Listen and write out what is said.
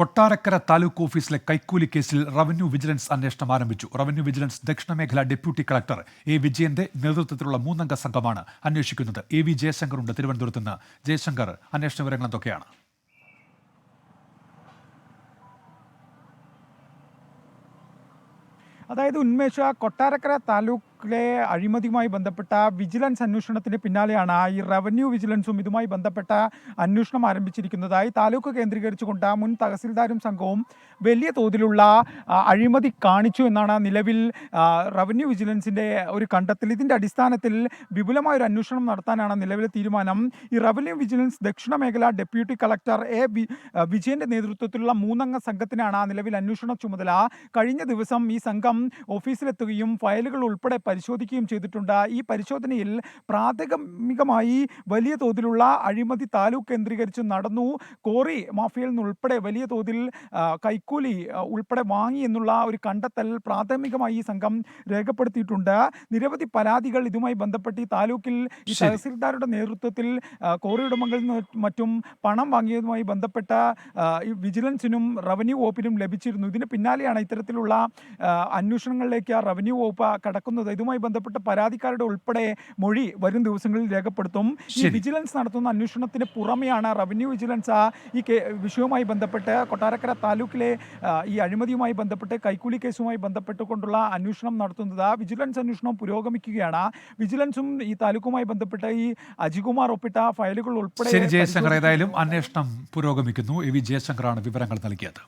കൊട്ടാരക്കര താലൂക്ക് ഓഫീസിലെ കൈക്കൂലി കേസിൽ റവന്യൂ വിജിലൻസ് അന്വേഷണം ആരംഭിച്ചു. റവന്യൂ വിജിലൻസ് ദക്ഷിണ മേഖല ഡെപ്യൂട്ടി കളക്ടർ എ വിജയന്റെ നേതൃത്വത്തിലുള്ള 3 അംഗ സംഘമാണ് അന്വേഷിക്കുന്നത്. എ വി ജയശങ്കർ ഉണ്ട് തിരുവനന്തപുരത്ത് നിന്ന്. ജയശങ്കർ, അന്വേഷണ വിവരങ്ങൾ എന്തൊക്കെയാണ്? അതായത് ഉന്മേഷ, കൊട്ടാരക്കര താലൂക്കിലെ അഴിമതിയുമായി ബന്ധപ്പെട്ട വിജിലൻസ് അന്വേഷണത്തിന് പിന്നാലെയാണ് ഈ റവന്യൂ വിജിലൻസും ഇതുമായി ബന്ധപ്പെട്ട അന്വേഷണം ആരംഭിച്ചിരിക്കുന്നതായി താലൂക്ക് കേന്ദ്രീകരിച്ചുകൊണ്ട് മുൻ തഹസിൽദാരും സംഘവും വലിയ തോതിലുള്ള അഴിമതി കാണിച്ചു എന്നാണ് നിലവിൽ റവന്യൂ വിജിലൻസിൻ്റെ ഒരു കണ്ടെത്തൽ. ഇതിൻ്റെ അടിസ്ഥാനത്തിൽ വിപുലമായൊരു അന്വേഷണം നടത്താനാണ് നിലവിലെ തീരുമാനം. ഈ റവന്യൂ വിജിലൻസ് ദക്ഷിണ മേഖല ഡെപ്യൂട്ടി കളക്ടർ എ വിജയന്റെ നേതൃത്വത്തിലുള്ള 3 അംഗ സംഘത്തിനാണ് നിലവിൽ അന്വേഷണ ചുമതല. കഴിഞ്ഞ ദിവസം ഈ സംഘം ഓഫീസിലെത്തുകയും ഫയലുകൾ ഉൾപ്പെടെ പരിശോധിക്കുകയും ചെയ്തിട്ടുണ്ട്. ഈ പരിശോധനയിൽ പ്രാഥമികമായി വലിയ തോതിലുള്ള അഴിമതി താലൂക്ക് കേന്ദ്രീകരിച്ച് നടന്നു. കോറി മാഫിയയിൽ നിന്നുൾപ്പെടെ വലിയ തോതിൽ കൈക്കൂലി ഉൾപ്പെടെ വാങ്ങി എന്നുള്ള ഒരു കണ്ടെത്തൽ പ്രാഥമികമായി ഈ സംഘം രേഖപ്പെടുത്തിയിട്ടുണ്ട്. നിരവധി പരാതികൾ ഇതുമായി ബന്ധപ്പെട്ട് ഈ താലൂക്കിൽ ഈ തഹസിൽദാരുടെ നേതൃത്വത്തിൽ കോറി ഉടമകളിൽ നിന്ന് മറ്റും പണം വാങ്ങിയതുമായി ബന്ധപ്പെട്ട ഈ വിജിലൻസിനും റവന്യൂ വകുപ്പിനും ലഭിച്ചിരുന്നു. ഇതിന് പിന്നാലെയാണ് ഇത്തരത്തിലുള്ള അന്വേഷണങ്ങളിലേക്ക് റവന്യൂ വകുപ്പ് കടക്കുന്നത്. ഇതുമായി ബന്ധപ്പെട്ട പരാതിക്കാരുടെ ഉൾപ്പെടെ മൊഴി വരും ദിവസങ്ങളിൽ രേഖപ്പെടുത്തും. ഈ വിജിലൻസ് നടത്തുന്ന അന്വേഷണത്തിന് പുറമെയാണ് റവന്യൂ വിജിലൻസ് ഈ വിഷയവുമായി ബന്ധപ്പെട്ട് കൊട്ടാരക്കര താലൂക്കിലെ ഈ അഴിമതിയുമായി ബന്ധപ്പെട്ട് കൈക്കൂലി കേസുമായി ബന്ധപ്പെട്ടുകൊണ്ടുള്ള അന്വേഷണം നടത്തുന്നത്. വിജിലൻസ് അന്വേഷണം പുരോഗമിക്കുകയാണ്. വിജിലൻസും ഈ താലൂക്കുമായി ബന്ധപ്പെട്ട് ഈ അജികുമാർ ഒപ്പിട്ട ഫയലുകൾ ഉൾപ്പെടെ ജയശങ്കർ, ഏതായാലും അന്വേഷണം പുരോഗമിക്കുന്നു. എ വി ജയശങ്കറാണ് വിവരങ്ങൾ നൽകിയത്.